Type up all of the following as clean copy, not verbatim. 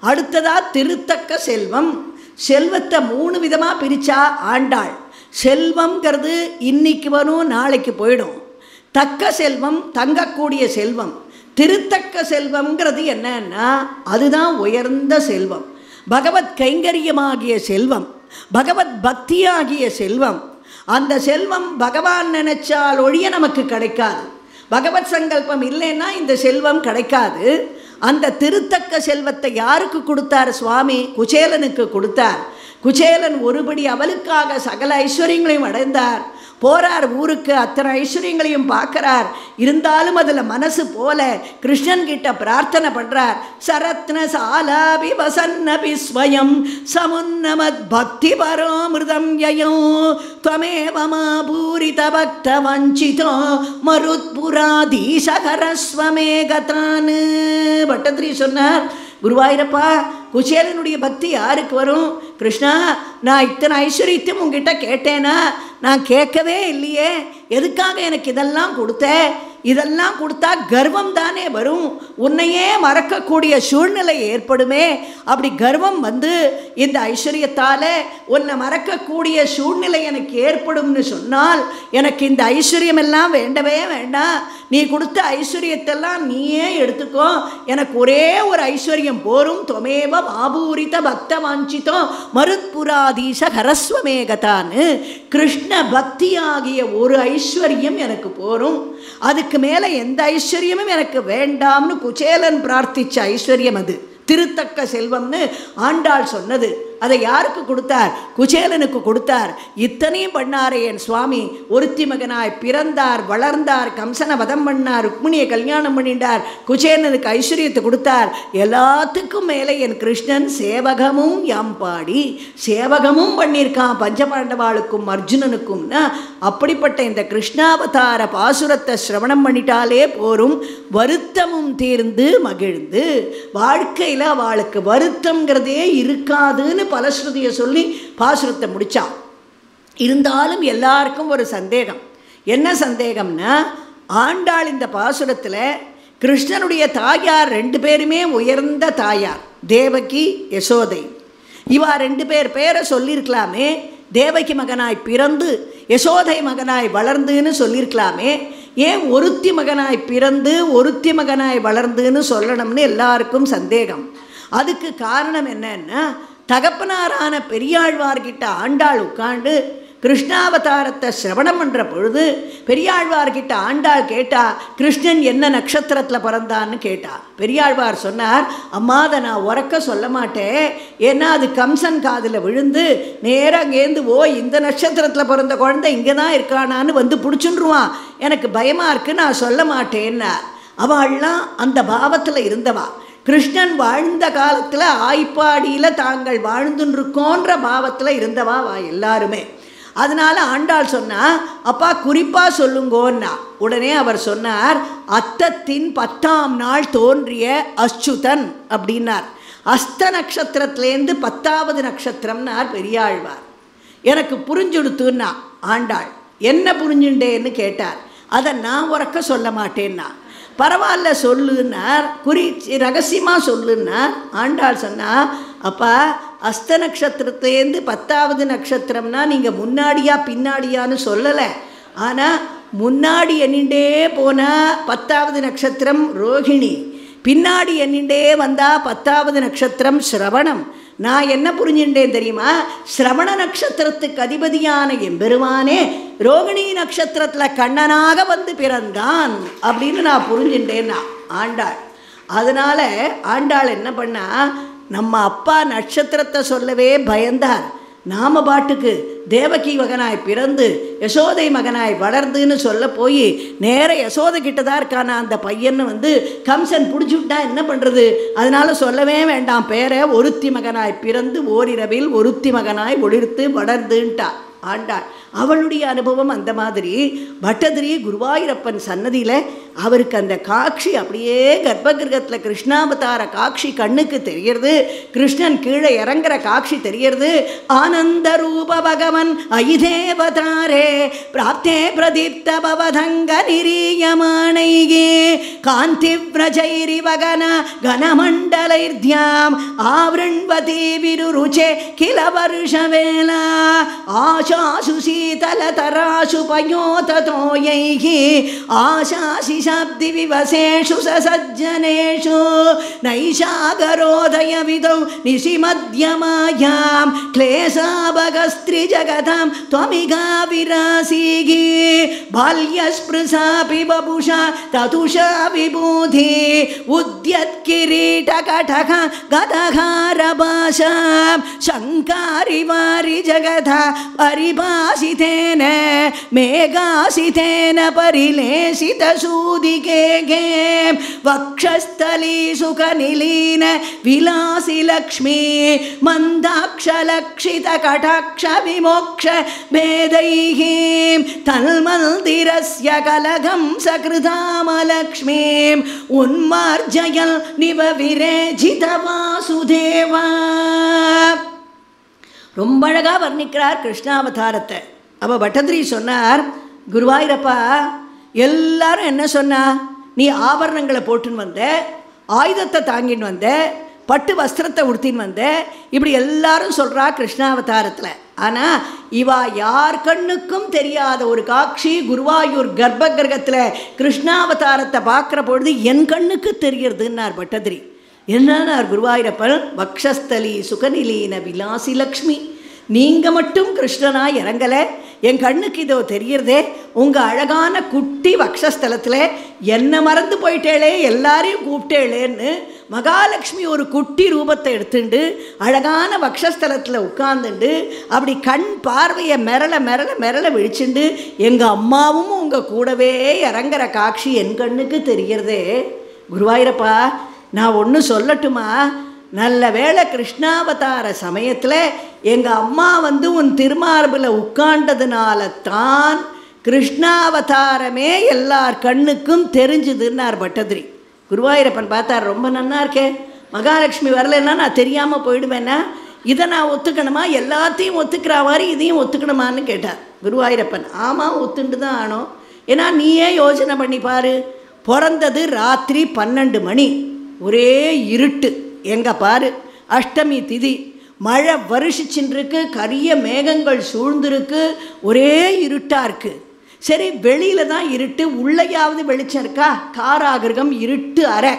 அடுத்ததா திருத்தக்க செல்வம். செல்வத்தை 3 விதமாக பிரித்தா ஆண்டாள். செல்வம்ங்கிறது இன்னைக்கு வரும், நாளைக்கு போயிடும். தக்க செல்வம், தங்கக்கூடிய செல்வம். திருத்தக்க செல்வம்ங்கிறது என்னன்னா அதுதான் உயர்ந்த செல்வம். பகவத் கைங்கரியமாகிய செல்வம், பகவத் பக்தியாகிய செல்வம். அந்த செல்வம் பகவான் நினைச்சால் ஒழிய நமக்கு கிடைக்காது. பகவத் சங்கல்பம் இல்லைன்னா இந்த செல்வம் கிடைக்காது. அந்த திருத்தக்க செல்வத்தை யாருக்கு கொடுத்தார் சுவாமி? குச்சேலனுக்கு கொடுத்தார். குச்சேலன் ஒருபடி அவளுக்காக சகல ஐஸ்வர்யங்களையும் அடைந்தார். போகிறார் ஊருக்கு, அத்தனை ஐஸ்வர்யங்களையும் பார்க்குறார். இருந்தாலும் அதில் மனசு போல கிருஷ்ணன்கிட்ட பிரார்த்தனை பண்ணுறார். சரத்ன சாலாபி வசன்னபி ஸ்வயம் சமுன்னமத் பக்தி பரோமிருதம் யயோ துவமேவமா பூரித பக்த வஞ்சிதோ மருத்புராதீசகரஸ்வமே கதானு. பட்டத்திரி சொன்னார், குருவாயிரப்பா, குச்சேலனுடைய பக்தி யாருக்கு வரும்? கிருஷ்ணா, நான் இத்தனை ஐஸ்வர்யத்தையும் உங்ககிட்ட கேட்டேனா? நான் கேட்கவே இல்லையே. எதுக்காக எனக்கு இதெல்லாம் கொடுத்த? இதெல்லாம் கொடுத்தா கர்வம் தானே வரும், உன்னையே மறக்கக்கூடிய சூழ்நிலை ஏற்படுமே. அப்படி கர்வம் வந்து இந்த ஐஸ்வர்யத்தால் உன்னை மறக்கக்கூடிய சூழ்நிலை எனக்கு ஏற்படும்னு சொன்னால் எனக்கு இந்த ஐஸ்வர்யம் எல்லாம் வேண்டவே வேண்டாம். நீ கொடுத்த ஐஸ்வர்யத்தெல்லாம் நீயே எடுத்துக்கோ, எனக்கு ஒரே ஒரு ஐஸ்வர்யம் போரும். தொமேவ மாபூரித பக்த வாஞ்சிதோ மருத்புராதீச ஹரஸ்வமேகதான்னு. கிருஷ்ண பக்தியாகிய ஒரு ஐஸ்வர்யம் எனக்கு போரும், அதுக்கு மேலே எந்த ஐஸ்வர்யமும் எனக்கு வேண்டாம்னு குச்சேலன் பிரார்த்திச்ச ஐஸ்வர்யம் அது திருத்தக்க செல்வம்னு ஆண்டாள் சொன்னது. அதை யாருக்கு கொடுத்தார்? குச்சேலனுக்கு கொடுத்தார். இத்தனையும் பண்ணாரே என் சுவாமி. ஒருத்தி மகனாய் பிறந்தார், வளர்ந்தார், கம்சனை வதம் பண்ணார், ருக்மிணியை கல்யாணம் பண்ணிட்டார், குச்சேலனுக்கு ஐஸ்வர்யத்தை கொடுத்தார். எல்லாத்துக்கும் மேலே என் கிருஷ்ணன் சேவகமும் யாம்பாடி சேவகமும் பண்ணியிருக்கான் பஞ்சபாண்டவாளுக்கும் அர்ஜுனனுக்கும்னா. அப்படிப்பட்ட இந்த கிருஷ்ணாவதார பாசுரத்தை சிரவணம் பண்ணிட்டாலே போரும், வருத்தமும் தீர்ந்து மகிழ்ந்து. வாழ்க்கையில் அவளுக்கு வருத்தங்கிறதே இருக்காதுன்னு பலஸ்ருதியை சொல்லி பாசுரத்தை முடித்தான். இருந்தாலும் எல்லாருக்கும் ஒரு சந்தேகம். என்ன சந்தேகம்னா, ஆண்டாள் இந்த பாசுரத்தில் கிருஷ்ணனுடைய தாயார் 2 பேருமே உயர்ந்த தாயார், தேவகி யசோதை. இவா 2 பேர் பேரை சொல்லியிருக்கலாமே. தேவகி மகனாய் பிறந்து யசோதை மகனாய் வளர்ந்துன்னு சொல்லியிருக்கலாமே. ஏன் ஒருத்தி மகனாய் பிறந்து ஒருத்தி மகனாய் வளர்ந்துன்னு சொல்லணும்னு எல்லாருக்கும் சந்தேகம். அதுக்கு காரணம் என்னன்னா, தகப்பனாரான பெரியாழ்வார்கிட்ட ஆண்டாள் உட்காண்டு கிருஷ்ணாவதாரத்தை சிரவணம் பண்ணுற பொழுது பெரியாழ்வார்கிட்ட ஆண்டாள் கேட்டா, கிருஷ்ணன் என்ன நட்சத்திரத்தில் பிறந்தான்னு கேட்டா. பெரியாழ்வார் சொன்னார், அம்மா அதை நான் உறக்க சொல்ல மாட்டேன், ஏன்னா அது கம்சன் காதில் விழுந்து நேராக அங்கேருந்து இந்த நட்சத்திரத்தில் பிறந்த குழந்தை இங்கே தான் இருக்கானான்னு வந்து பிடிச்சுன்றுவான், எனக்கு பயமாக இருக்குது, நான் சொல்ல மாட்டேன்னா. அவள்லாம் அந்த பாவத்தில் இருந்தவா. கிருஷ்ணன் வாழ்ந்த காலத்தில் ஆய்ப்பாடியில் தாங்கள் வாழ்ந்துருக்கோன்ற பாவத்தில் இருந்தவா எல்லாருமே. அதனால் ஆண்டாள் சொன்னால், அப்பா குறிப்பாக சொல்லுங்கோன்னா. உடனே அவர் சொன்னார், அத்தத்தின் 10ஆம் நாள் தோன்றிய அச்சுதன் அப்படின்னார். அஸ்த நட்சத்திரத்துலேருந்து 10ஆவது நட்சத்திரம்னார் பெரியாழ்வார். எனக்கு புரிஞ்சுடுத்துன்னா ஆண்டாள். என்ன புரிஞ்சுட்டேன்னு கேட்டார். அதை நான் உறக்க சொல்ல மாட்டேன்னா. பரவாயில்ல சொல்லுன்னார், ரகசியமாக சொல்லுன்னார். ஆண்டாள் சொன்னால், அப்பா அஸ்த நட்சத்திரத்துலேருந்து 10ஆவது நட்சத்திரம்னா நீங்கள் முன்னாடியா பின்னாடியான்னு சொல்லலை. ஆனால் முன்னாடி எண்ணிண்டே போனால் 10ஆவது நட்சத்திரம் ரோஹிணி, பின்னாடி எண்ணிண்டே வந்தால் 10ஆவது நட்சத்திரம் சிரவணம். நான் என்ன புரிஞ்சுட்டேன் தெரியுமா? சிரவண நட்சத்திரத்துக்கு அதிபதியான எம்பெருமானே ரோகிணி நட்சத்திரத்தில் கண்ணனாக வந்து பிறந்தான் அப்படின்னு நான் புரிஞ்சுட்டேன்னா ஆண்டாள். அதனால் ஆண்டாள் என்ன பண்ணா, நம்ம அப்பா நட்சத்திரத்தை சொல்லவே பயந்தார். நாம பாட்டுக்கு தேவகி மகனாய் பிறந்து யசோதை மகனாய் வளர்ந்துன்னு சொல்ல போய் நேர யசோதை கிட்டதான் இருக்கானா அந்த பையன்னு வந்து கம்சன் பிடிச்சி விட்டா என்ன பண்ணுறது? அதனால சொல்லவே வேண்டாம் பேரை, ஒருத்தி மகனாய் பிறந்து ஓரிரவில் ஒருத்தி மகனாய் ஒளிர்த்து வளர்ந்துன்ட்டா ஆண்டாள். அவளுடைய அனுபவம் அந்த மாதிரி. பட்டதிரி குருவாயூரப்பன் சன்னதியில் அவருக்கு அந்த காட்சி அப்படியே கர்ப்பகிரகத்தில் கிருஷ்ணாவதார காட்சி கண்ணுக்கு தெரியறது. கிருஷ்ணன் கீழே இறங்குற காட்சி தெரியறது. ஆனந்த ரூப பகவன் ஐதேவதாரே பிராப்தே பிரதீப்த பவதங்க நிரீயமானைகே காந்தி விரஜைரிவகன கனமண்டலைர்த்யாம் ஆவ்ருண்வதி விருருச்சே கில வருஷவேலா ஆசாசு சீதலதராசு பயோததோயைஹி ஆசாசி சப்தி விவசேஷு சசஜ்ஜனேஷு நைஷாகரோதய விதௌ நிசிமத்யமாயாம் क्लेशाभगस्त्रि जगतां त्वमिगा विरासीगि बाल्यस्पृशापि बभुषा ततुषा विबुधि उद्यत्किरीटकटक गदहारभाषां शङ्कारिवारि जगता परिभाषितेन मेघासितेन परिलेशितसूदिकेगे वक्षस्थली सुखनिलीन विलासि लक्ष्मी मन्दाक्षलक्षित कटाक्ष विमोक्ष भेदैः तन्मन्दिरस्य कलगं सकृतामलक्ष्मीं उन्मार्जयन् निवविरेजित वासुदेवा. ரொம்ப அழகாக வர்ணிக்கிறார் கிருஷ்ணாவதாரத்தை. அப்போ பட்டதிரி சொன்னார், குருவாயூரப்பா எல்லாரும் என்ன சொன்னா, நீ ஆபரணங்களை போட்டுன்னு வந்த, ஆயுதத்தை தாங்கின்னு வந்த, பட்டு வஸ்திரத்தை உடுத்தின்னு வந்த, இப்படி எல்லாரும் சொல்கிறா கிருஷ்ணாவதாரத்தில். ஆனால் இவா யார் கண்ணுக்கும் தெரியாத ஒரு காட்சி குருவாயூர் கர்ப்பகிரகத்தில் கிருஷ்ணாவதாரத்தை பார்க்குற பொழுது என் கண்ணுக்கு தெரியறதுன்னார் பட்டதிரி. என்னன்னார் குருவாயூரப்பன், வக்ஷஸ்தலி சுகநிலீன விலாசி லக்ஷ்மி, நீங்கள் மட்டும் கிருஷ்ணனாக இறங்கலை, என் கண்ணுக்கு இதோ தெரியறதே, உங்கள் அழகான குட்டி வக்ஷஸ்தலத்தில் என்னை மறந்து போயிட்டேளே, எல்லாரையும் கூப்பிட்டேளேன்னு மகாலட்சுமி ஒரு குட்டி ரூபத்தை எடுத்துண்டு அழகான வக்ஷஸ்தலத்தில் உட்கார்ந்துண்டு அப்படி கண் பார்வையை மிரள மிரள மிரள விழிச்சுண்டு எங்கள் அம்மாவும் உங்கள் கூடவே இறங்குற காட்சி என் கண்ணுக்கு தெரியறதே. குருவாயூரப்பா நான் ஒன்று சொல்லட்டுமா, நல்ல வேளை கிருஷ்ணாவதார சமயத்தில் எங்கள் அம்மா வந்து உன் திருமார்பில் உட்காண்டதுனால தான் கிருஷ்ணாவதாரமே எல்லார் கண்ணுக்கும் தெரிஞ்சுதுன்னார் பட்டதிரி. குருவாயூரப்பன் பார்த்தார், ரொம்ப நன்னா இருக்கே, மகாலட்சுமி வரலைன்னா நான் தெரியாமல் போயிடுவேன்னா, இதை நான் ஒத்துக்கணுமா, எல்லாத்தையும் ஒத்துக்கிற மாதிரி இதையும் ஒத்துக்கணுமான்னு கேட்டார் குருவாயூரப்பன். ஆமாம் ஒத்துண்டு தான் ஆனோம், ஏன்னா நீயே யோசனை பண்ணி பாரு, பிறந்தது ராத்திரி 12 மணி, ஒரே இருட்டு, எங்கே பாரு அஷ்டமி திதி, மழை வருஷிச்சுருக்கு, கரிய மேகங்கள் சூழ்ந்திருக்கு, ஒரே இருட்டாக இருக்குது. சரி வெளியில் தான் இருட்டு, உள்ளேயாவது வெளிச்சம் இருக்கா? காராகிரகம் இருட்டு அறை,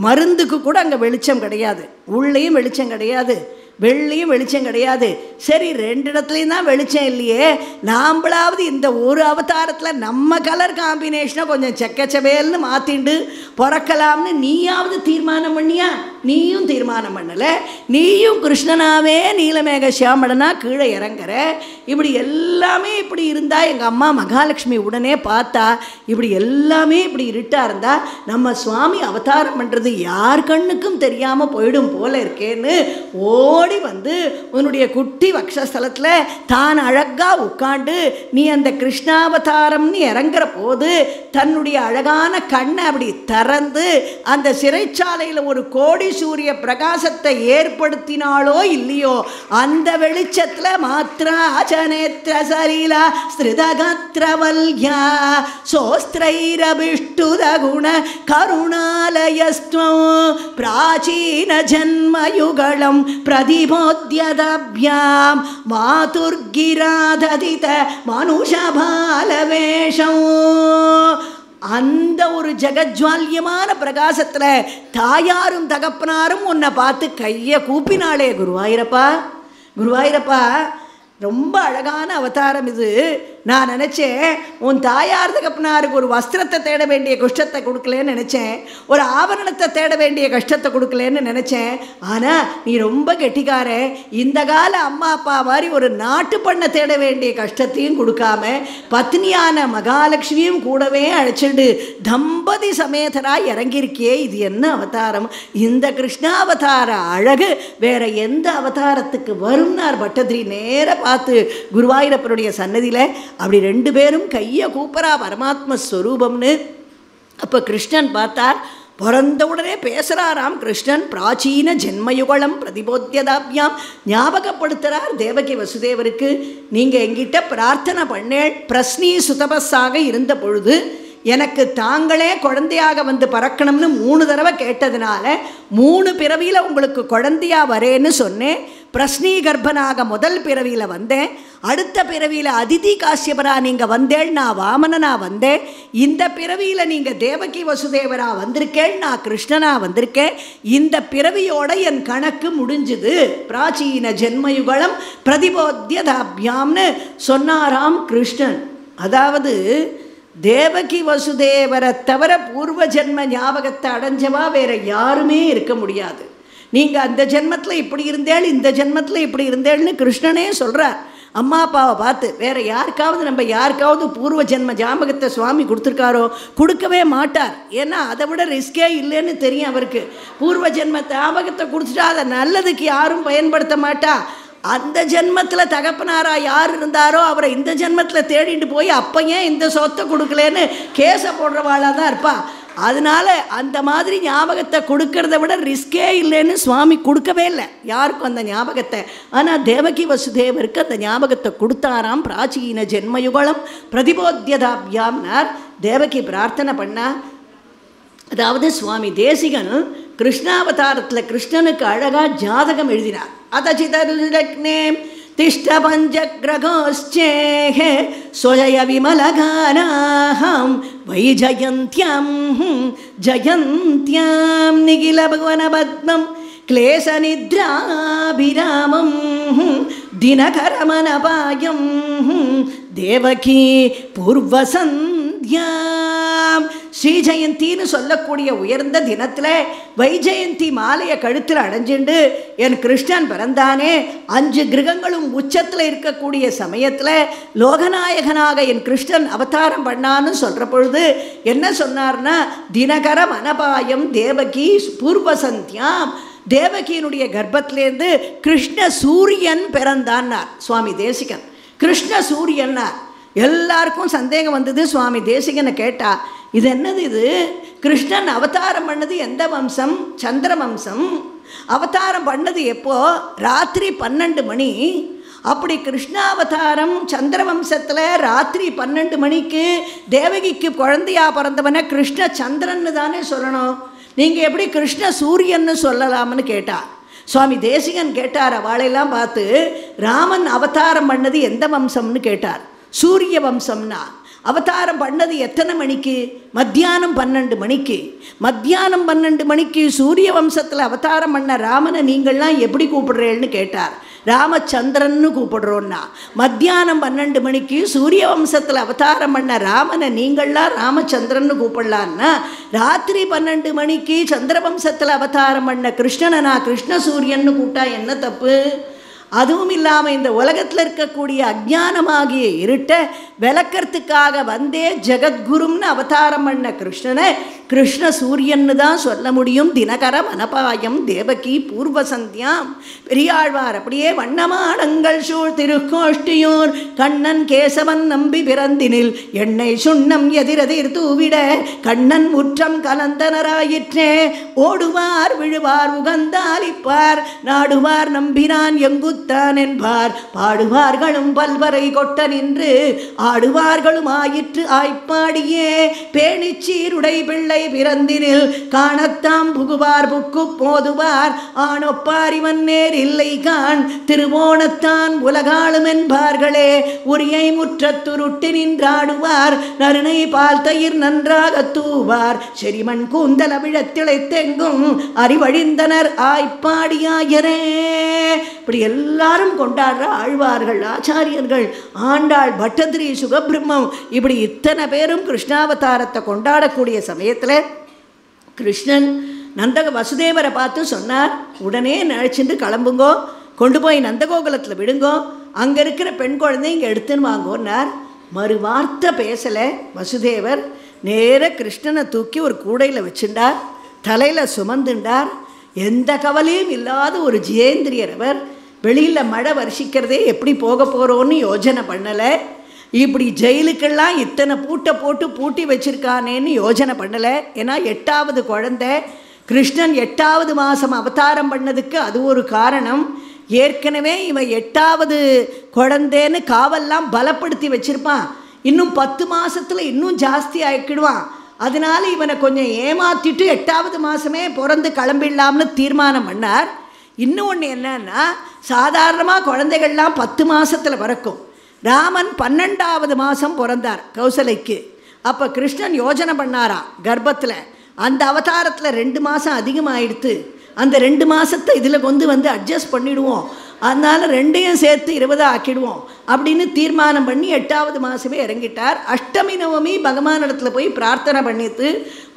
மருந்துக்கு கூட அங்கே வெளிச்சம் கிடையாது, உள்ளேயும் வெளிச்சம் கிடையாது, வெள்ளையும் வெளிச்சம் கிடையாது. சரி 2 இடத்துலையும் தான் வெளிச்சம் இல்லையே, நாம்பளாவது இந்த ஒரு அவதாரத்தில் நம்ம கலர் காம்பினேஷனை கொஞ்சம் செக்கச்சவேல்னு மாற்றிண்டு பிறக்கலாம்னு நீயாவது தீர்மானம் பண்ணியா? நீயும் தீர்மானம் பண்ணலை. நீயும் கிருஷ்ணனாவே நீலமேக சியாமடனா கீழே இறங்குற. இப்படி எல்லாமே இப்படி இருந்தால் எங்கள் அம்மா மகாலட்சுமி உடனே பார்த்தா, இப்படி எல்லாமே இப்படி இருட்டாக இருந்தால் நம்ம சுவாமி அவதாரம் பண்ணுறது யார் கண்ணுக்கும் தெரியாமல் போயிடும் போல இருக்கேன்னு ஓடி வந்து உன்னுடைய குட்டி வக்ஷஸ்தலத்தில் தான் அழகாக உட்காண்டு நீ அந்த கிருஷ்ணாவதாரம்னு இறங்குற போது தன்னுடைய அழகான கண்ணை அப்படி திறந்து அந்த சிறைச்சாலையில் ஒரு கோடி சூரிய பிரகாசத்தை ஏற்படுத்தினாலோ இல்லையோ, அந்த வெளிச்சத்தில் மாத்ராச்சனேத்ர சலீலா ஸ்ருதகத்ரவல்யா சோஸ்திரைரபிஷ்டுத குண கருணாலயஸ்துவம் பிராச்சீன ஜன்மயுகலம் பிரதிபோத்யதாப்யாம் மாதுர்கிராததித மனுஷபாலவேஷம். அந்த ஒரு ஜெகஜ்வால்யமான பிரகாசத்தில் தாயாரும் தகப்பனாரும் உன்னை பார்த்து கையை கூப்பினாளே குருவாயூரப்பா. குருவாயூரப்பா ரொம்ப அழகான அவதாரம் இது. நான் நினச்சேன் உன் தாயார் தகப்பனாருக்கு ஒரு வஸ்திரத்தை தேட வேண்டிய கஷ்டத்தை கொடுக்கலன்னு நினச்சேன், ஒரு ஆபரணத்தை தேட வேண்டிய கஷ்டத்தை கொடுக்கலன்னு நினச்சேன். ஆனால் நீ ரொம்ப கெட்டிக்கார, இந்த கால அம்மா அப்பா மாதிரி ஒரு நாட்டு பண்ணை தேட வேண்டிய கஷ்டத்தையும் கொடுக்காம பத்னியான மகாலட்சுமியும் கூடவே அழைச்சிட்டு தம்பதி சமேதராக இறங்கியிருக்கியே, இது என்ன அவதாரம்? இந்த கிருஷ்ணாவதார அழகு வேற எந்த அவதாரத்துக்கு வரும்னார் பட்டதிரி. நேர பார்த்து குருவாயூரப்பனுடைய சன்னதியில் அப்படி ரெண்டு பேரும் கையை கூப்பரா பரமாத்ம ஸ்வரூபம்னு. அப்போ கிருஷ்ணன் பார்த்தார், பிறந்த உடனே பேசுகிறாராம் கிருஷ்ணன். பிராச்சீன ஜென்மயுகலம் பிரதிபோத்தியதாபியாம் ஞாபகப்படுத்துகிறார் தேவகி வசுதேவருக்கு. நீங்கள் எங்கிட்ட பிரார்த்தனை பண்ணேள், பிரஸ்னி சுதபஸாக இருந்த பொழுது எனக்கு தாங்களே குழந்தையாக வந்து பறக்கணும்னு 3 தடவை கேட்டதுனால 3 பிறவியில் உங்களுக்கு குழந்தையாக வரேன்னு சொன்னேன். பிரஸ்னி கர்ப்பனாக முதல் பிறவியில் வந்தேன், அடுத்த பிறவியில் அதிதி காசியபரா நீங்கள் வந்தேள், நான் வாமனனா வந்தேன். இந்த பிறவியில் நீங்கள் தேவகி வசுதேவரா வந்திருக்கேள், நான் கிருஷ்ணனா வந்திருக்கேன். இந்த பிறவியோட என் கணக்கு முடிஞ்சுது. பிராச்சீன ஜென்மயுகலம் பிரதிபோத்தியதாபியாம்னு சொன்னாராம் கிருஷ்ணன். அதாவது தேவகி வசுதேவரை தவிர பூர்வ ஜென்ம ஞாபகத்தை அடைஞ்சவா வேற யாருமே இருக்க முடியாது. நீங்கள் அந்த ஜென்மத்தில் இப்படி இருந்தேள், இந்த ஜென்மத்தில் இப்படி இருந்தேள்னு கிருஷ்ணனே சொல்கிறார் அம்மா அப்பாவை பார்த்து. வேறு யாருக்காவது நம்ம யாருக்காவது பூர்வ ஜென்ம ஞாபகத்தை சுவாமி கொடுத்துருக்காரோ? கொடுக்கவே மாட்டார். ஏன்னா அதை விட ரிஸ்கே இல்லைன்னு தெரியும் அவருக்கு. பூர்வ ஜென்ம ஞாபகத்தை கொடுத்துட்டா அதை நல்லதுக்கு யாரும் பயன்படுத்த மாட்டா. அந்த ஜென்மத்தில் தகப்பனாரா யார் இருந்தாரோ அவரை இந்த ஜென்மத்தில் தேடிட்டு போய் அப்போ ஏன் இந்த சொத்தை கொடுக்கலன்னு கேஸை போடுறவாளாக தான் இருப்பா. அதனால அந்த மாதிரி ஞாபகத்தை கொடுக்கறத விட ரிஸ்கே இல்லைன்னு சுவாமி கொடுக்கவே இல்லை யாருக்கும் அந்த ஞாபகத்தை. ஆனால் தேவகி வசுதேவருக்கு அந்த ஞாபகத்தை கொடுத்தாராம். பிராச்சீன ஜென்மயுகலம் பிரதிபோத்தியதாபியாம்னார். தேவகி பிரார்த்தனை பண்ணா. அதாவது சுவாமி தேசிகன் கிருஷ்ணாவதாரத்தில் கிருஷ்ணனுக்கு அழகாக ஜாதகம் எழுதினார். அதச்சிதருலக்னே திஷ்ட பஞ்சக்ரகோஸ்சேஹ ஸ்வஜய விமலகானாஹம் வைஜயந்த்யாம் ஜயந்த்யாம் நிகில பகவன பத்மம் क्लेश निद्राभिरामं दिनकरमनपायं देवकी पूर्वसन्ध्याम ஸ்ரீ ஜெயந்தின்னு சொல்லக்கூடிய உயர்ந்த தினத்தில் வைஜெயந்தி மாலையை கழுத்தில் அடைஞ்சுண்டு என் கிருஷ்ணன் பிறந்தானே. 5 கிரகங்களும் உச்சத்தில் இருக்கக்கூடிய சமயத்தில் லோகநாயகனாக என் கிருஷ்ணன் அவதாரம் பண்ணான்னு சொல்கிற பொழுது என்ன சொன்னார்னா, தினகரம் அனபாயம் தேவகி பூர்வசந்தியாம், தேவகியினுடைய கர்ப்பத்திலேருந்து கிருஷ்ண சூரியன் பிறந்தான்னார் சுவாமி தேசிகன். கிருஷ்ண சூரியன்னார். எல்லாருக்கும் சந்தேகம் வந்தது. சுவாமி தேசிகனை கேட்டா, இது என்னது இது? கிருஷ்ணன் அவதாரம் பண்ணது எந்த வம்சம்? சந்திர வம்சம். அவதாரம் பண்ணது எப்போ? ராத்திரி 12 மணி. அப்படி கிருஷ்ணாவதாரம் சந்திர வம்சத்தில் ராத்திரி 12 மணிக்கு தேவகிக்கு குழந்தையா பிறந்தவனை கிருஷ்ண சந்திரன்னு தானே சொல்லணும். நீங்கள் எப்படி கிருஷ்ண சூரியன்னு சொல்லலாம்னு கேட்டா. சுவாமி தேசிகன் கேட்டார் அவளையெல்லாம் பார்த்து, ராமன் அவதாரம் பண்ணது எந்த வம்சம்னு கேட்டார். சூரிய வம்சம்னா. அவதாரம் பண்ணது எத்தனை மணிக்கு? மத்தியானம் 12 மணிக்கு. மத்தியானம் 12 மணிக்கு சூரிய வம்சத்தில் அவதாரம் பண்ண ராமனை நீங்கள்லாம் எப்படி கூப்பிடுறேன்னு கேட்டார். ராமச்சந்திரன்னு கூப்பிடுறோன்னா. மத்தியானம் 12 மணிக்கு சூரிய வம்சத்தில் அவதாரம் பண்ண ராமனை நீங்கள்லாம் ராமச்சந்திரன்னு கூப்பிடலான்னா, ராத்திரி 12 மணிக்கு சந்திர வம்சத்தில் அவதாரம் பண்ண கிருஷ்ணனை நான் கிருஷ்ண சூரியன்னு கூப்பிட்டா என்ன தப்பு? அதுவும் இல்லாமல் இந்த உலகத்தில் இருக்கக்கூடிய அஜ்ஞானமாகிய இருட்ட விளக்கறதுக்காக வந்தே ஜெகத்குரும்னு அவதாரம் பண்ண கிருஷ்ணனை கிருஷ்ண சூரியன்னு தான் சொல்ல முடியும். தினகரம் அனபாயம் தேவகி பூர்வசந்தியாம். பெரியாழ்வார் அப்படியே வண்ணமாடங்கள் சூழ் திருக்கோஷ்டியோர் கண்ணன் கேசவன் நம்பி பிறந்தினில் எண்ணெய் சுண்ணம் எதிரெதிர் தூவிட கண்ணன் முற்றம் கலந்தனராயிற்றே. ஓடுவார் விழுவார் உகந்தாலிப்பார் நாடுவார் நம்பினான் எங்கு என்பார் பாடுவார்களும் பல்வரை கொட்ட நின்று ஆடுவார்களும் ஆயிற்று ஆய்ப்பாடியே. பேணிச்சீருடை பிள்ளை பிறந்தினில் காணத்தாம் புகுவார் புக்கு போதுவார் ஆணொப்பார் இவன் நேர் இல்லை கான் திருவோணத்தான் உலகாளும் என்பார்களே. உரியை முற்றத்துருட்டி நின்றாடுவார் நறுனை பால் தயிர் நன்றாக தூவார் செரிமண் கூந்தல விழத்திளைத்தெங்கும் அறிவழிந்தனர் ஆய்ப்பாடியாயரே. இப்படி எல்லாரும் கொண்டாடுற ஆழ்வார்கள், ஆச்சாரியர்கள், ஆண்டாள், பட்டதிரி, சுகபிரம்மம், இப்படி இத்தனை பேரும் கிருஷ்ணாவதாரத்தை கொண்டாடக்கூடிய சமயத்தில் கிருஷ்ணன் வசுதேவரை பார்த்து சொன்னார், உடனே நினச்சிட்டு கிளம்புங்கோ, கொண்டு போய் நந்தகோகுலத்தில் விடுங்கோ, அங்கே இருக்கிற பெண் குழந்தை இங்கே எடுத்துன்னு வாங்கோன்னார். மறு வார்த்தை பேசலை வசுதேவர். நேர கிருஷ்ணனை தூக்கி ஒரு கூடையில் வச்சுட்டார், தலையில் சுமந்துண்டார். எந்த கவலையும் இல்லாத ஒரு ஜெயேந்திரியர் அவர். வெளியில் மழை வருஷிக்கிறதே எப்படி போக போகிறோன்னு யோஜனை பண்ணலை. இப்படி ஜெயிலுக்கெல்லாம் இத்தனை பூட்டை போட்டு பூட்டி வச்சுருக்கானேன்னு யோஜனை பண்ணலை. ஏன்னா 8வது குழந்தை கிருஷ்ணன் 8வது மாதம் அவதாரம் பண்ணதுக்கு அது ஒரு காரணம். ஏற்கனவே இவன் 8வது குழந்தைன்னு காவல்லாம் பலப்படுத்தி வச்சுருப்பான். இன்னும் 10 மாதத்தில் இன்னும் ஜாஸ்தி ஆக்கிடுவான். அதனால இவனை கொஞ்சம் ஏமாற்றிட்டு 8வது மாதமே பிறந்து கிளம்பிடலாம்னு தீர்மானம் பண்ணார். இன்னும் ஒன்று என்னன்னா, சாதாரணமாக குழந்தைகள்லாம் 10 மாதத்தில் பிறக்கும். ராமன் 12வது மாதம் பிறந்தார் கௌசலைக்கு. அப்போ கிருஷ்ணன் யோஜனை பண்ணாராம் கர்ப்பத்தில். அந்த அவதாரத்தில் 2 மாதம் அதிகமாகிடுத்து. அந்த 2 மாதத்தை இதில் வந்து அட்ஜஸ்ட் பண்ணிவிடுவோம், அதனால் 2ஐயும் சேர்த்து 20 ஆக்கிடுவோம் அப்படின்னு தீர்மானம் பண்ணி 8வது மாதமே இறங்கிட்டார். அஷ்டமி நவமி பகவான் இடத்துல போய் பிரார்த்தனை பண்ணிட்டு,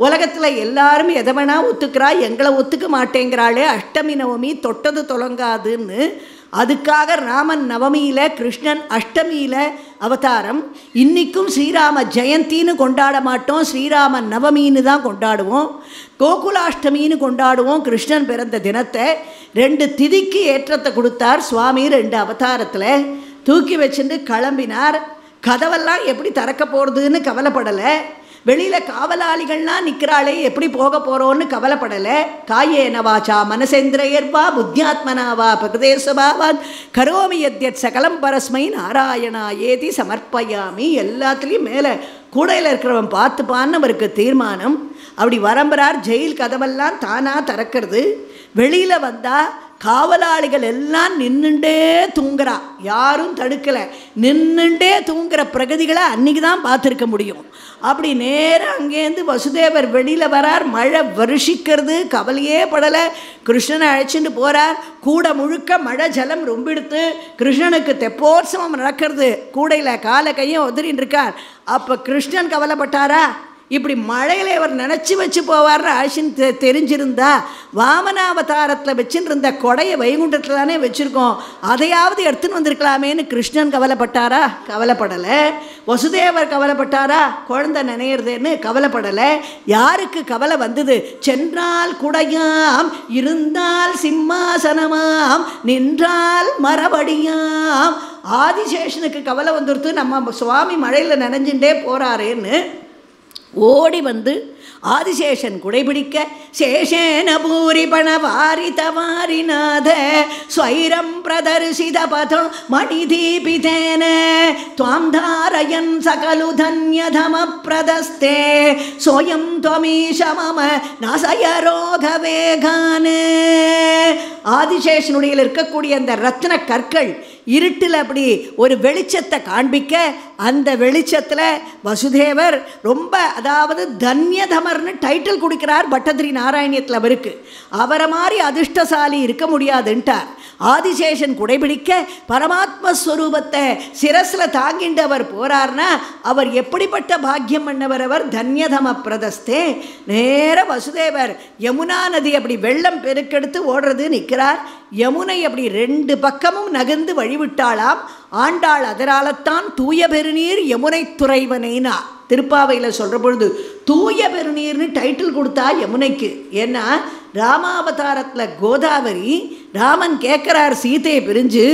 உலகத்தில் எல்லாரும் எதை வேணா ஒத்துக்கிறா, எங்களை ஒத்துக்க மாட்டேங்கிறாளே, அஷ்டமி நவமி தொட்டது தொலங்காதுன்னு. அதுக்காக ராமன் நவமியில், கிருஷ்ணன் அஷ்டமியில் அவதாரம். இன்றைக்கும் ஸ்ரீராம ஜெயந்தின்னு கொண்டாட மாட்டோம், ஸ்ரீராம நவமின்னு தான் கொண்டாடுவோம். கோகுலாஷ்டமின்னு கொண்டாடுவோம் கிருஷ்ணன் பிறந்த தினத்தை. 2 திதிக்கு ஏற்றத்தை கொடுத்தார் சுவாமி 2 அவதாரத்தில். தூக்கி வச்சுட்டு கிளம்பினார். கதவெல்லாம் எப்படி திறக்க போகிறதுன்னு கவலைப்படலை. வெளியில் காவலாளிகள்லாம் நிற்கிறாளே, எப்படி போக போகிறோன்னு கவலைப்படலை. காயேன வாச்சா மனசேந்திரியர்வா புத்தியாத்மனாவா பிரகதேசபாவான் கரோமி யத்யத் சகலம் பரஸ்மை நாராயணா ஏதி சமர்ப்பயாமி. எல்லாத்துலேயும் மேலே கூடையில் இருக்கிறவன் பார்த்துப்பான்னு அவருக்கு தீர்மானம். அப்படி வரம்புறார். ஜெயில் கதவெல்லாம் தானாக திறக்கிறது. வெளியில் வந்தால் காவலாளிகள் எல்லாம் நின்றுண்டே தூங்குறா, யாரும் தடுக்கலை. நின்றுண்டே தூங்குற பிரகதிகளை அன்றைக்கி தான் பார்த்துருக்க முடியும். அப்படி நேரம் அங்கேருந்து வசுதேவர் வெளியில் வரார். மழை வருஷிக்கிறது, கவலையே படலை. கிருஷ்ணனை அழைச்சிட்டு போகிறார். கூடை முழுக்க மழை ஜலம் ரொம்பிடுத்து. கிருஷ்ணனுக்கு தெப்போற்சவம் நடக்கிறது. கூடையில் காலை கையும் உதறின்னு இருக்கார். அப்போ கிருஷ்ணன் கவலைப்பட்டாரா? இப்படி மழையில் அவர் நினச்சி வச்சு போவார்னு ஆஷின்னு தெரிஞ்சிருந்தா, வாமனாவதாரத்தில் வச்சுன்னு இருந்த கொடையை வைகுண்டத்தில் தானே வச்சுருக்கோம், அதையாவது எடுத்துன்னு வந்திருக்கலாமேன்னு கிருஷ்ணன் கவலைப்பட்டாரா? கவலைப்படலை. வசுதேவர் கவலைப்பட்டாரா? குழந்தை நினைறதுன்னு கவலைப்படலை. யாருக்கு கவலை வந்தது? சென்றால் குடையாம், இருந்தால் சிம்மாசனமாம், நின்றால் மரபடியாம். ஆதிசேஷனுக்கு கவலை வந்துடுத்து, நம்ம சுவாமி மழையில் நனைஞ்சுட்டே போகிறாரேன்னு ஓடி வந்து ஆதிசேஷன் குடைபிடிக்க, சேஷேன பூரிபண வாரித வாரிநாத ஸ்வைரம் பிரதர்சித பதம் மணிதீபிதேன த்வாம் தாரயன் சகலு தன்யதம பிரதஸ்தே சோயம் த்வமீஷ மம நாசய ரோக வேகானே. ஆதிசேஷனுடைய இருக்கக்கூடிய அந்த ரத்ன கற்கள் இருட்டில் அப்படி ஒரு வெளிச்சத்தை காண்பிக்க, அந்த வெளிச்சத்தில் வசுதேவர் ரொம்ப, அதாவது தன்யதமர்னு டைட்டில் கொடுக்கிறார் பட்டதிரி நாராயணியத்தில் அவருக்கு. அவரை மாதிரி அதிர்ஷ்டசாலி இருக்க முடியாதுன்ட்டார். ஆதிசேஷன் குடைபிடிக்க பரமாத்மஸ்வரூபத்தை சிரஸில் தாங்கிண்டு அவர் போகிறார்னா அவர் எப்படிப்பட்ட பாக்கியம் பண்ணவர்? அவர் தன்யதம பிரதஸ்தே. நேர வசுதேவர் யமுனா நதி அப்படி வெள்ளம் பெருக்கெடுத்து ஓடுறது நிற்கிறார். யமுனை அப்படி 2 பக்கமும் நகர்ந்து வழிவிட்டாளாம். ஆண்டாள் அதனால்தான் தூய பெருநீர் யமுனை துறைவனேனா திருப்பாவையில் சொல்கிற பொழுது தூய பெருநீர்னு டைட்டில் கொடுத்தா யமுனைக்கு. ஏன்னா ராமாவதாரத்தில் கோதாவரி, ராமன் கேட்குறார் சீதையை பிரிஞ்சு,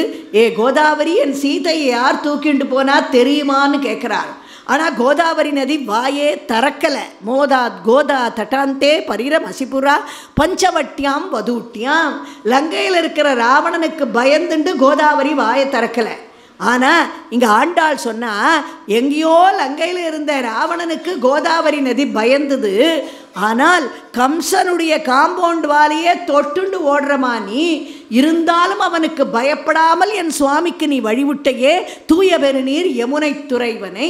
ஏ கோதாவரி, என் சீதையை யார் தூக்கிண்டு போனால் தெரியுமான்னு கேட்குறார். ஆனால் கோதாவரி நதி வாயே திறக்கலை. மோதாத் கோதா தட்டாந்தே பரிரம் அசிபுரா பஞ்சவட்டியாம் வதூட்டியாம். லங்கையில் இருக்கிற ராவணனுக்கு பயந்துண்டு கோதாவரி வாயை திறக்கலை. ஆனால் இங்கே ஆண்டாள் சொன்னால், எங்கேயோ லங்கையில் இருந்த ராவணனுக்கு கோதாவரி நதி பயந்தது. ஆனால் கம்சனுடைய காம்பவுண்ட் வாலையே தொட்டுண்டு ஓடுறமா நீ, இருந்தாலும் அவனுக்கு பயப்படாமல் என் சுவாமிக்கு நீ வழிவிட்டையே தூய பெருநீர் யமுனை துறைவனை.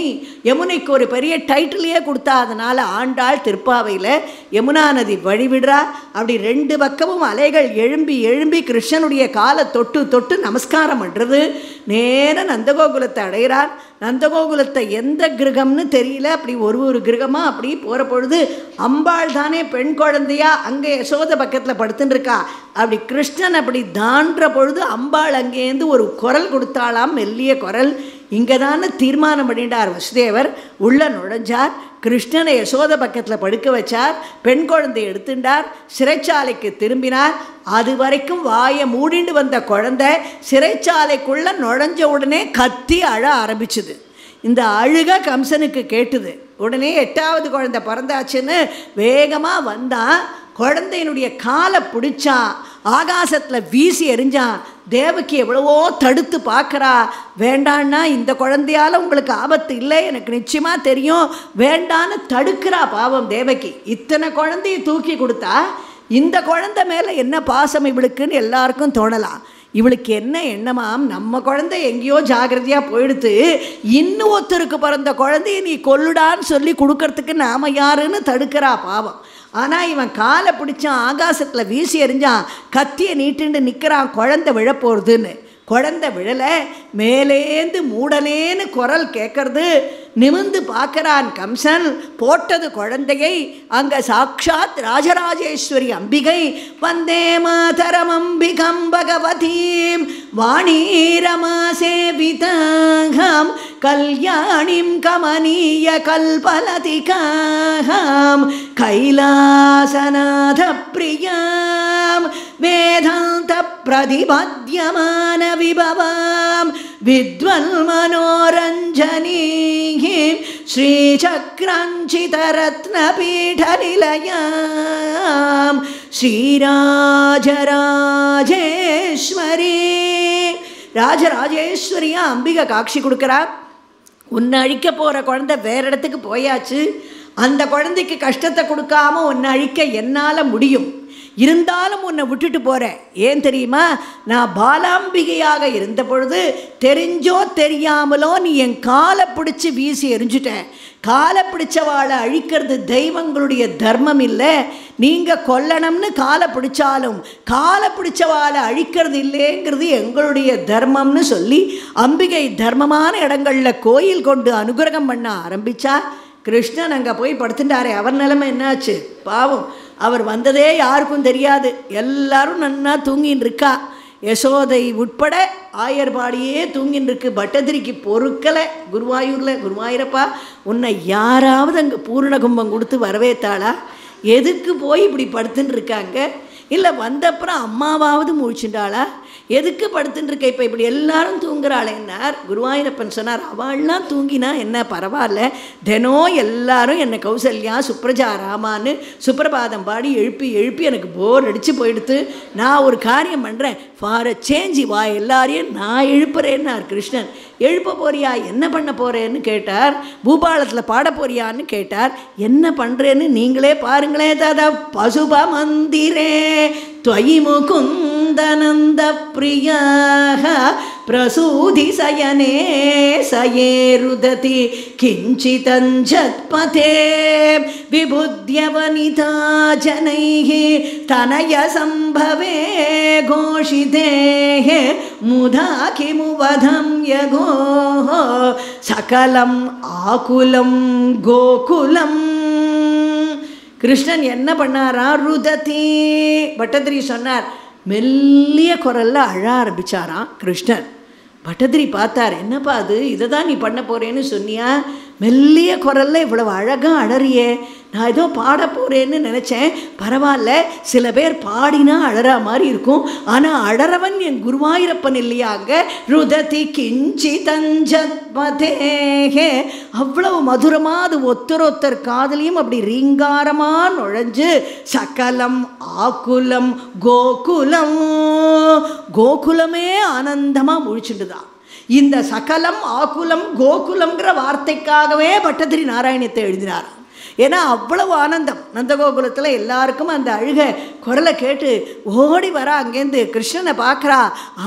யமுனைக்கு ஒரு பெரிய டைட்டிலையே கொடுத்தா. அதனால் ஆண்டாள் திருப்பாவையில் யமுனா நதி வழிவிடுறா. அப்படி ரெண்டு பக்கமும் அலைகள் எழும்பி எழும்பி கிருஷ்ணனுடைய காலை தொட்டு தொட்டு நமஸ்காரம் பண்ணுறது. நேர நந்தகோகுலத்தை அடைகிறார். நந்தகோகுலத்தை எந்த கிரகம்னு தெரியல. அப்படி ஒரு கிரகமாக அப்படி போகிற பொழுது அம்பாள் தானே பெண் குழந்தையா அங்கே யசோத பக்கத்தில் படுத்துன்னு இருக்கா. அப்படி கிருஷ்ணன் அப்படி தாண்டுற பொழுது அம்பாள் அங்கேருந்து ஒரு குரல் கொடுத்தாளாம், மெல்லிய குரல். இங்கே தானே தீர்மானம் பண்ணிட்டார் வசுதேவர். உள்ள நுழைஞ்சார். கிருஷ்ணனை யசோத பக்கத்தில் படுக்க வச்சார். பெண் குழந்தை எடுத்துட்டார். சிறைச்சாலைக்கு திரும்பினார். அது வரைக்கும் வாயை மூடிண்டு வந்த குழந்தை சிறைச்சாலைக்குள்ளே நுழைஞ்ச உடனே கத்தி அழ ஆரம்பிச்சுது. இந்த அழுக கம்சனுக்கு கேட்டுது. உடனே 8வது குழந்தை பிறந்தாச்சுன்னு வேகமாக வந்தான். குழந்தையினுடைய காலை பிடிச்சான், ஆகாசத்தில் வீசி எறிஞ்சான். தேவகி எவ்வளவோ தடுத்து பார்க்குறா. வேண்டான்னா இந்த குழந்தையால் உங்களுக்கு ஆபத்து இல்லை, எனக்கு நிச்சயமாக தெரியும், வேண்டான்னு தடுக்கிறா. பாவம் தேவகி. இத்தனை குழந்தையை தூக்கி கொடுத்தா இந்த குழந்தை மேலே என்ன பாசம் இவளுக்குன்னு எல்லாருக்கும் தோணலாம். இவளுக்கு என்ன எண்ணமாம், நம்ம குழந்தை எங்கேயோ ஜாகிரதையாக போயிடுத்து, இன்னும் ஒருத்தருக்கு பிறந்த குழந்தைய நீ கொல்லுடான்னு சொல்லி கொடுக்கறதுக்கு நாம் யாருன்னு தடுக்கிறா பாவம். ஆனால் இவன் காலை பிடிச்சான், ஆகாசத்தில் வீசி எறிஞ்சான், கத்தியை நீட்டுண்டு நிற்கிறான் குழந்தை விழப்போகிறதுன்னு. குழந்தை விழலை. மேலேந்து மூடனேன்னு குரல் கேட்கறது. நிமிந்து பார்க்குறான் கம்சன். போட்டது குழந்தையை. அங்கே சாக்ஷாத் ராஜராஜேஸ்வரி அம்பிகை. வந்தே மாதரம் அம்பிகம் பகவதீம் வாணீரமா சேவிதாம் கல்யாணிம் கமனீய கல்பலதிகாம் கைலாசநாத பிரியாம் வேதாந்த பிரதிபத்யமான விபவாம் வித்வல் மனோரஞ்சனீம் ஸ்ரீசக்ரஞ்சிதரத்னபீடநிலையாம் ஸ்ரீராஜராஜேஸ்வரி. ராஜராஜேஸ்வரியா அம்பிகை காட்சி கொடுக்குறா. உன்னை அழிக்க போகிற குழந்தை வேறு இடத்துக்கு போயாச்சு. அந்த குழந்தைக்கு கஷ்டத்தை கொடுக்காம உன்னை அழிக்க என்னால் முடியும். இருந்தாலும் உன்னை விட்டுட்டு போகிறேன். ஏன் தெரியுமா, நான் பாலாம்பிகையாக இருந்த பொழுது தெரிஞ்சோ தெரியாமலோ நீ என் காலை பிடிச்சி வீசி எரிஞ்சுட்டேன். காலை பிடிச்சவாளை அழிக்கிறது தெய்வங்களுடைய தர்மம் இல்லை. நீங்கள் கொல்லணும்னு காலை பிடிச்சாலும் காலை பிடிச்சவாளை அழிக்கிறது இல்லைங்கிறது எங்களுடைய தர்மம்னு சொல்லி அம்பிகை தர்மமான இடங்களில் கோயில் கொண்டு அனுகிரகம் பண்ண ஆரம்பித்தா. கிருஷ்ணன் அங்கே போய் படுத்துட்டாரே, அவர் நிலைமை என்னாச்சு பாவம். அவர் வந்ததே யாருக்கும் தெரியாது. எல்லாரும் நன்னா தூங்கின்னு இருக்கா. யசோதை உட்பட ஆயர்பாடியே தூங்கின்னு இருக்கு. பட்டதிரிக்கு பொறுக்கலை. குருவாயூரில் குருவாயூரப்பா உன்னை யாராவது அங்கே பூர்ண கும்பம் கொடுத்து வரவேத்தாளா? எதுக்கு போய் இப்படி படுத்துன்னு இருக்காங்க? இல்லை வந்தப்புறம் அம்மாவாவது முழிச்சுட்டாளா? எதுக்கு படுத்துட்டு இருக்க? இப்போ இப்படி எல்லாரும் தூங்குறாளேன்னார். குருவாயூரப்பன் சொன்னார், அவள்லாம் தூங்கினா என்ன பரவாயில்ல, தினம் எல்லாரும் என்னை கௌசல்யா சுப்ரஜா ராமான்னு சுப்பிரபாதம் பாடி எழுப்பி எழுப்பி எனக்கு போர் அடித்து போயிடுத்து. நான் ஒரு காரியம் பண்ணுறேன், ஃபார் அ சேஞ்ச் வா எல்லாரையும் நான் எழுப்புறேன்னார் கிருஷ்ணன். எழுப்ப போறியா? என்ன பண்ண போகிறேன்னு கேட்டார். பூபாலத்தில் பாட போறியான்னு கேட்டார். என்ன பண்ணுறேன்னு நீங்களே பாருங்களே தாதா. பசுப மந்திரே त्वयि मुकुन्दनन्द प्रियाः प्रसूति सयने सये रुदति किञ्चितञ्जत्पथे विबुध्यवनिता जनैः तनय सम्भवे घोषितेः मुधा किमुवधं यगोः सकलम् आकुलं गोकुलम्. கிருஷ்ணன் என்ன பண்ணாரா? ருததி. பட்டதிரி சொன்னார். மெல்லிய குரலில் அழ ஆரம்பித்தாராம் கிருஷ்ணன். பட்டதிரி பார்த்தார், என்னப்பா அது, இதை தான் நீ பண்ண போகிறேன்னு சொன்னியா? மெல்லிய குரலில் இவ்வளவு அழகாக அழறியே. நான் ஏதோ பாட போகிறேன்னு நினச்சேன். பரவாயில்ல, சில பேர் பாடினா அழறா மாதிரி இருக்கும், ஆனால் அழறவன் என் குருவாயூரப்பன் இல்லையாங்க. ருததி கிஞ்சி தஞ்சத்மதேகே. அவ்வளவு மதுரமாக அது ஒத்தர் காதலையும் அப்படி ரீங்காரமாக நுழைஞ்சு சகலம் ஆக்குலம் கோகுலம். கோகுலமே ஆனந்தமாக முழிச்சுட்டுதான். இந்த சகலம் ஆக்குலம் கோகுலம்ங்கிற வார்த்தைக்காகவே பட்டதிரி நாராயணத்தை எழுதினார். ஏன்னா அவ்வளவு ஆனந்தம் நந்தகோகுலத்தில் எல்லாருக்கும் அந்த அழுகை குரலை கேட்டு ஓடி வரா. அங்கேருந்து கிருஷ்ணனை பார்க்குறா,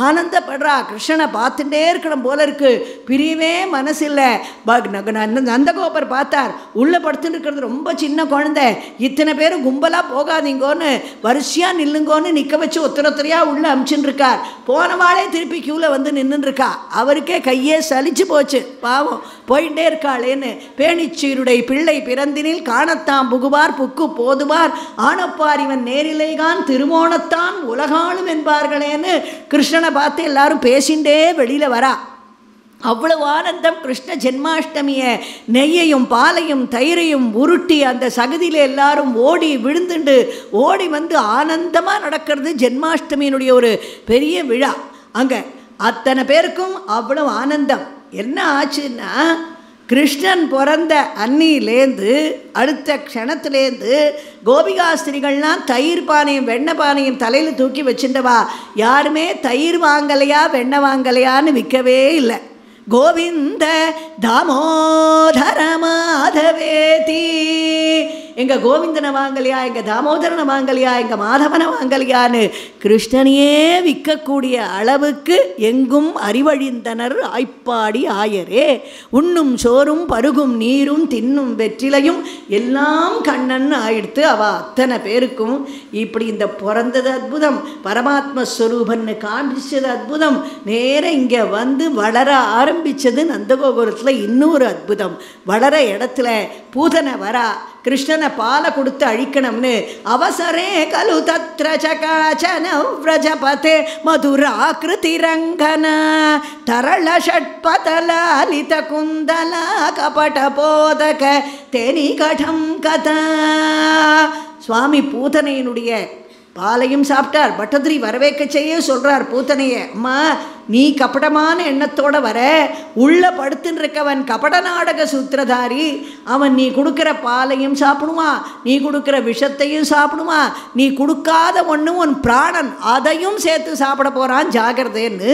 ஆனந்தப்படுறா. கிருஷ்ணனை பார்த்துட்டே இருக்கணும் போல இருக்கு, பிரியவே மனசில்லை. நந்தகோபர் பார்த்தார், உள்ளே படுத்துட்டு இருக்கிறது ரொம்ப சின்ன குழந்தை, இத்தனை பேரும் கும்பலாக போகாதீங்கோன்னு வரிசையாக நில்லுங்கோன்னு நிற்க வச்சு ஒத்தரொத்தரையாக உள்ளே அமிச்சுன்னு இருக்கார். போனவாளே திருப்பி க்யூவில் வந்து நின்றுருக்கா. அவருக்கே கையே சலிச்சு போச்சு, பாவம் போயிட்டே இருக்காளேன்னு. பேணிச்சீருடை பிள்ளை பிறந்தினில் காணத்தாம் புகுவார் புக்கு போதுவார் ஆனப்பார் இவன் நேரிலேகான் திருமோணத்தான் உலகாளும் என்பார்களேன்னு கிருஷ்ணனை பார்த்து எல்லாரும் பேசிண்டே வெளியில் வரா. அவ்வளவு ஆனந்தம். கிருஷ்ண ஜென்மாஷ்டமியை நெய்யையும் பாலையும் தயிரையும் உருட்டி அந்த சகதியில் எல்லாரும் ஓடி விழுந்துண்டு ஓடி வந்து ஆனந்தமாக நடக்கிறது ஜென்மாஷ்டமியினுடைய ஒரு பெரிய விழா. அங்கே அத்தனை பேருக்கும் அவ்வளவு ஆனந்தம். என்ன ஆச்சுன்னா, கிருஷ்ணன் பிறந்த அன்னியிலேருந்து அடுத்த க்ஷணத்துலேருந்து கோபிகாஸ்திரிகள்லாம் தயிர் பானையும் வெண்ணெய் பானையும் தலையில் தூக்கி வச்சுட்டவா. யாருமே தயிர் வாங்கலையா வெண்ணெய் வாங்கலையான்னு விற்கவே இல்லை. கோவிந்த தாமோதர மாதவேதி, எங்கள் கோவிந்தனை வாங்கலையா, எங்கள் தாமோதரனை வாங்கலையா, எங்கள் மாதவனை வாங்கலையான்னு கிருஷ்ணனையே விற்கக்கூடிய அளவுக்கு எங்கும் அறிவழிந்தனர் ஆய்ப்பாடி ஆயரே. உண்ணும் சோறும் பருகும் நீரும் தின்னும் வெற்றிலையும் எல்லாம் கண்ணன் ஆயிடுத்து. அவள் அத்தனை பேருக்கும் இப்படி இந்த பிறந்தது அற்புதம், பரமாத்மஸ்வரூபன்னு காண்பிச்சது அற்புதம், நேர இங்கே வந்து வளர ஆரம்பித்தது நந்தகோபுரத்தில் இன்னொரு அற்புதம். வளர இடத்துல பூதனை வரா, கிருஷ்ணனை பாலை கொடுத்து அழிக்கணும்னு அவசரே கலு தத்ர சகாச்சன விரஜபதே மதுராகிருதி ரங்கன தரள ஷட்பதலாலித குந்தல கபட போதக தேனி கடம் கதா. சுவாமி பூதனையினுடைய பாலையும் சாப்பிட்டார். பட்டதிரி வரவேற்க செய்ய சொல்கிறார் பூத்தனையை, அம்மா நீ கபடமான எண்ணத்தோடு வர, உள்ளே படுத்துன்னு இருக்கவன் கபட நாடக சூத்திரதாரி, அவன் நீ கொடுக்குற பாலையும் சாப்பிடுவான், நீ கொடுக்குற விஷத்தையும் சாப்பிடுவான், நீ கொடுக்காத ஒன்று உன் பிராணன் அதையும் சேர்த்து சாப்பிட போகிறான், ஜாகிரதேன்னு.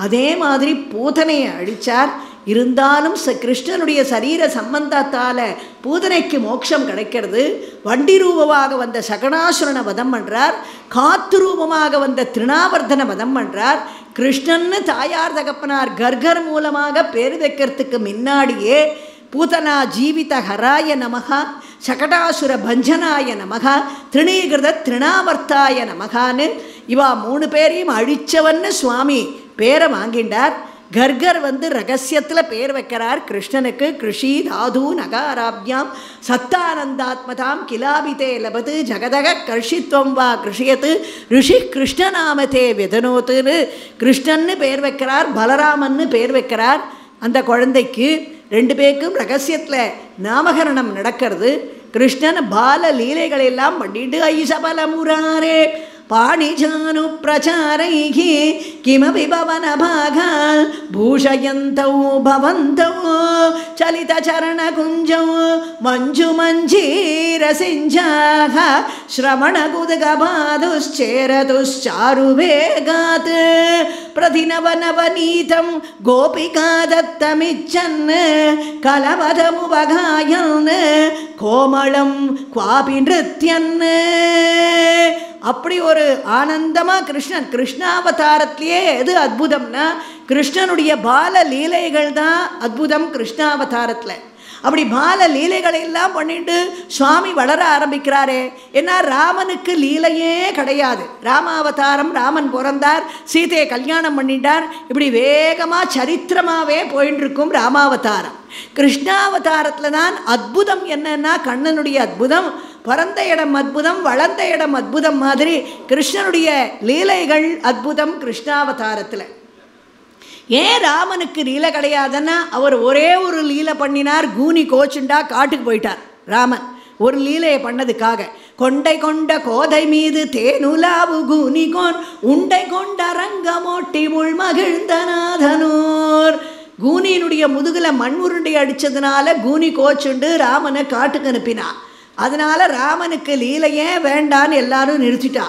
அதே மாதிரி பூதனையை அழித்தார். இருந்தாலும் கிருஷ்ணனுடைய சரீர சம்பந்தத்தால் பூதனைக்கு மோட்சம் கிடைக்கிறது. வண்டி ரூபமாக வந்த சகடாசுரனை வதம் பண்ணுறார், காத்து ரூபமாக வந்த திருநாவர்தனை வதம் பண்ணுறார். கிருஷ்ணன்னு தாயார் தகப்பனார் கர்கர் மூலமாக பேர் வைக்கிறதுக்கு முன்னாடியே பூதனா ஜீவித ஹராய நமகா, சகடாசுர பஞ்சனாய நமகா, திருணீகிருத திருநாவர்த்தாய நமகான்னு இவா 3 பேரையும் அழிச்சவன்னு சுவாமி பேரை வாங்கிண்டார். கர்கர் வந்து ரகசியத்தில் பேர் வைக்கிறார் கிருஷ்ணனுக்கு. கிருஷி தாது நகாராபியாம் சத்தானந்தாத்மதாம் கிலாபிதே லபது ஜகதக கர்ஷித்வம் வா கிருஷியத்து ரிஷி கிருஷ்ணநாமதே விதனோத்துன்னு கிருஷ்ணன்னு பேர் வைக்கிறார். பலராமன்னு பேர் வைக்கிறார். அந்த குழந்தைக்கு 2 பேருக்கும் ரகசியத்தில் நாமகரணம் நடக்கிறது. கிருஷ்ணன் பால லீலைகளெல்லாம் பண்ணிட்டு ஐசபல முராரே பாணிஜானு பிரச்சாரைகி கிமபி பவன பாகால் பூஷயந்தௌ பவந்தௌ சலித சரண குஞ்சௌ மஞ்சு மஞ்சீர சிஞ்சாக ஸ்ரவண குதகபாதுச்சேரதுச்சாரு வேகாத் பிரதிநவநவநீதம் கோபிகா தத்தமிச்சன் கலவதமுபகாயன் கோமளம் குவாபி நிருத்யன். அப்படி ஒரு ஆனந்தமாக கிருஷ்ணன் கிருஷ்ணாவதாரத்திலேயே எது அற்புதம்னா கிருஷ்ணனுடைய பால லீலைகள் தான் அற்புதம் கிருஷ்ணாவதாரத்தில். அப்படி பால லீலைகளை எல்லாம் பண்ணிட்டு சுவாமி வளர ஆரம்பிக்கிறாரே. ஏன்னா ராமனுக்கு லீலையே கிடையாது. ராமாவதாரம், ராமன் பிறந்தார், சீதையை கல்யாணம் பண்ணிட்டார், இப்படி வேகமாக சரித்திரமாகவே போயின்னு இருக்கும் ராமாவதாரம். கிருஷ்ணாவதாரத்தில் தான் அற்புதம் என்னன்னா கண்ணனுடைய அற்புதம், பிறந்த இடம் அற்புதம், வளர்ந்த இடம் அற்புதம் மாதிரி கிருஷ்ணனுடைய லீலைகள் அற்புதம் கிருஷ்ணாவதாரத்தில். ஏன் ராமனுக்கு லீலை கிடையாதுன்னா அவர் ஒரே ஒரு லீலை பண்ணினார், கூனி கோச்சுண்டா காட்டுக்கு போயிட்டார் ராமன் ஒரு லீலையை பண்ணதுக்காக. கொண்டை கொண்ட கோதை மீது தேனுலாவு கூனி கோன் உண்டை கொண்ட ரங்கமோட்டி முள் மகிழ்ந்தநாதனூர். கூனியினுடைய முதுகில் மண் உருண்டை அடித்ததுனால கூனி கோச்சுண்டு ராமனை காட்டுக்கு அனுப்பினான். அதனால் ராமனுக்கு லீலையே வேண்டான்னு எல்லாரும் நிறுத்திட்டா.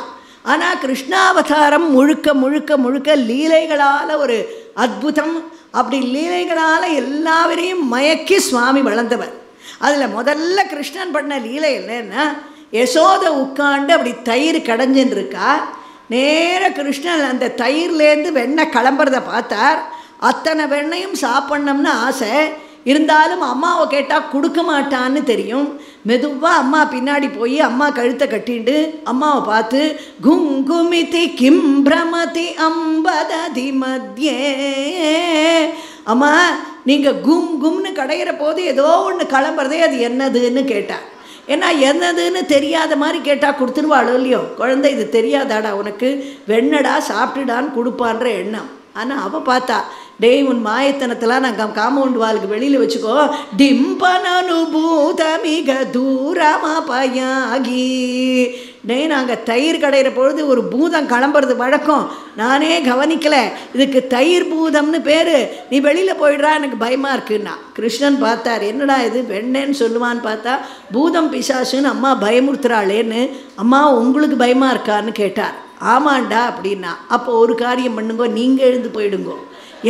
ஆனால் கிருஷ்ணாவதாரம் முழுக்க முழுக்க முழுக்க லீலைகளால் ஒரு அற்புதம். அப்படி லீலைகளால் எல்லாவரையும் மயக்கி சுவாமி வளர்ந்தவர். அதில் முதல்ல கிருஷ்ணன் பண்ண லீலை இல்லைன்னா, யசோதை உட்காண்டு அப்படி தயிர் கடைஞ்சின்னு இருக்கா. நேர கிருஷ்ணன் அந்த தயிர்லேருந்து வெண்ணெய் கிளம்புறத பார்த்தார். அத்தனை வெண்ணையும் சாப்பிட்ணும்னு ஆசை இருந்தாலும் அம்மாவை கேட்டால் கொடுக்க மாட்டான்னு தெரியும். மெதுவாக அம்மா பின்னாடி போய் அம்மா கழுத்தை கட்டிண்டு அம்மாவை பார்த்து, குங்குமிதி கிம் பிரமதி அம்பததி மத்தியே, அம்மா நீங்கள் கும்னு கடையிற போது ஏதோ ஒன்று கிளம்புறதே, அது என்னதுன்னு கேட்டார். ஏன்னா என்னதுன்னு தெரியாத மாதிரி கேட்டால் கொடுத்துருவாளோ இல்லையோ, குழந்தை இது தெரியாதாடா உனக்கு, வெண்ணடா சாப்பிட்டுடான்னு கொடுப்பான்ற எண்ணம். ஆனால் அவள் பார்த்தா, டேய் உன் மாயத்தனத்தெல்லாம் நான் காம்பவுண்ட் வாளுக்கு வெளியில் வச்சுக்கோ, டிம்பனனுபூதமிக தூரமபயாகி, டேய் நாங்கள் தயிர் கடையிற பொழுது ஒரு பூதம் கிளம்புறது வழக்கம், நானே கவனிக்கலை, இதுக்கு தயிர் பூதம்னு பேர், நீ வெளியில் போயிடுறா எனக்கு பயமாக இருக்குன்னா. கிருஷ்ணன் பார்த்தார், என்னடா இது வெண்ணேன்னு சொல்லுவான்னு பார்த்தா பூதம் பிசாசுன்னு அம்மா பயமுறுத்துறாளேன்னு. அம்மா உங்களுக்கு பயமாக இருக்கான்னு கேட்டார். ஆமாண்டா அப்படின்னா, அப்போ ஒரு காரியம் பண்ணுங்கோ, நீங்கள் எழுந்து போயிடுங்கோ,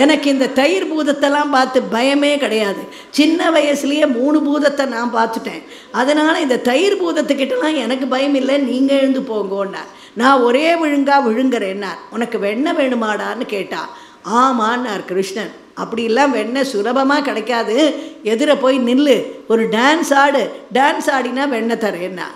எனக்கு இந்த தயிர் பூதத்தெல்லாம் பார்த்து பயமே கிடையாது, சின்ன வயசுலேயே 3 பூதத்தை நான் பார்த்துட்டேன், அதனால் இந்த தயிர் பூதத்துக்கிட்டலாம் எனக்கு பயம் இல்லை, நீங்கள் எழுந்து போங்கோன்னார். நான் ஒரே விழுங்குறேன்னார். உனக்கு வெண்ணெய் வேணுமாடான்னு கேட்டா. ஆமான்னார் கிருஷ்ணன். அப்படிலாம் வெண்ணெய் சுலபமாக கிடைக்காது, எதிர போய் நில்லு, ஒரு டான்ஸ் ஆடு, டான்ஸ் ஆடினா வெண்ணெய் தரேன்னா.